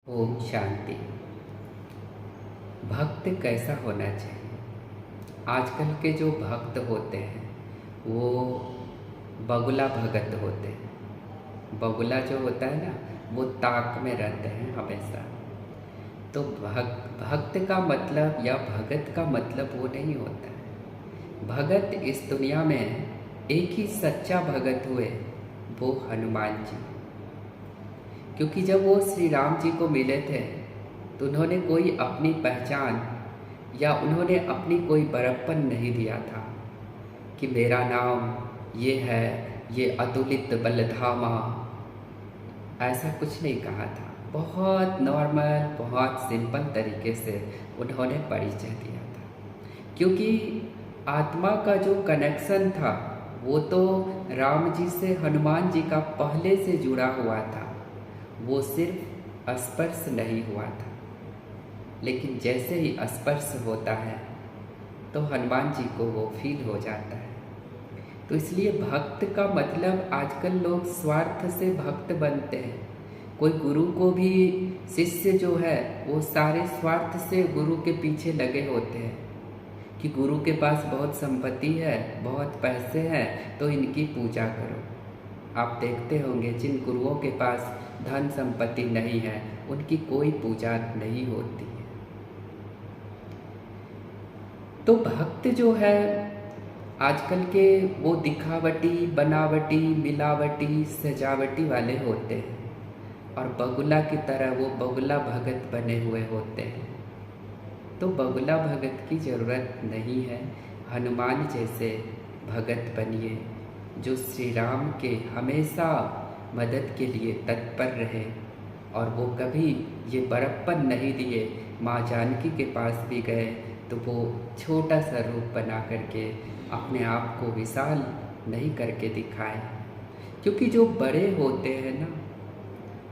ओम शांति। भक्त कैसा होना चाहिए? आजकल के जो भक्त होते हैं वो बगुला भगत होते हैं। बगुला जो होता है ना, वो ताक में रहते हैं हमेशा। तो भक्त का मतलब या भगत का मतलब वो नहीं होता है। भगत इस दुनिया में एक ही सच्चा भगत हुए, वो हनुमान जी। क्योंकि जब वो श्री राम जी को मिले थे तो उन्होंने कोई अपनी पहचान या उन्होंने अपनी कोई बड़प्पन नहीं दिया था कि मेरा नाम ये है, ये अतुलित बलधामा, ऐसा कुछ नहीं कहा था। बहुत नॉर्मल, बहुत सिंपल तरीके से उन्होंने परिचय दिया था। क्योंकि आत्मा का जो कनेक्शन था वो तो राम जी से हनुमान जी का पहले से जुड़ा हुआ था, वो सिर्फ स्पर्श नहीं हुआ था। लेकिन जैसे ही स्पर्श होता है तो हनुमान जी को वो फील हो जाता है। तो इसलिए भक्त का मतलब आजकल लोग स्वार्थ से भक्त बनते हैं। कोई गुरु को भी, शिष्य जो है वो सारे स्वार्थ से गुरु के पीछे लगे होते हैं कि गुरु के पास बहुत संपत्ति है, बहुत पैसे हैं, तो इनकी पूजा करो। आप देखते होंगे जिन गुरुओं के पास धन संपत्ति नहीं है उनकी कोई पूजा नहीं होती है। तो भक्त जो है आजकल के वो दिखावटी, बनावटी, मिलावटी, सजावटी वाले होते हैं और बगुला की तरह वो बगुला भगत बने हुए होते हैं। तो बगुला भगत की ज़रूरत नहीं है। हनुमान जैसे भगत बनिए जो श्री राम के हमेशा मदद के लिए तत्पर रहे और वो कभी ये बड़प्पन नहीं दिए। माँ जानकी के पास भी गए तो वो छोटा सा रूप बना करके अपने आप को विशाल नहीं करके दिखाए। क्योंकि जो बड़े होते हैं ना,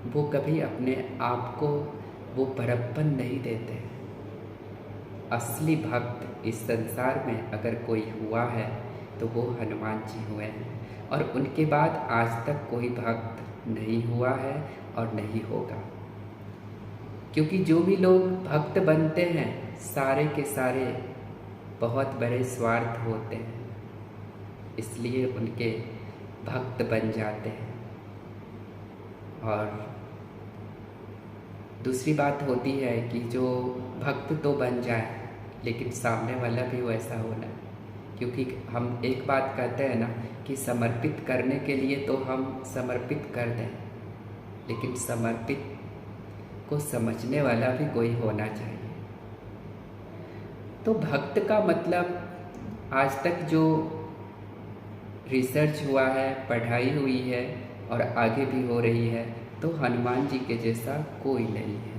वो कभी अपने आप को वो बड़प्पन नहीं देते। असली भक्त इस संसार में अगर कोई हुआ है तो वो हनुमान जी हुए हैं और उनके बाद आज तक कोई भक्त नहीं हुआ है और नहीं होगा। क्योंकि जो भी लोग भक्त बनते हैं सारे के सारे बहुत बड़े स्वार्थ होते हैं, इसलिए उनके भक्त बन जाते हैं। और दूसरी बात होती है कि जो भक्त तो बन जाए लेकिन सामने वाला भी वैसा होना। क्योंकि हम एक बात कहते हैं ना कि समर्पित करने के लिए तो हम समर्पित कर दें, लेकिन समर्पित को समझने वाला भी कोई होना चाहिए। तो भक्त का मतलब आज तक जो रिसर्च हुआ है, पढ़ाई हुई है और आगे भी हो रही है, तो हनुमान जी के जैसा कोई नहीं है।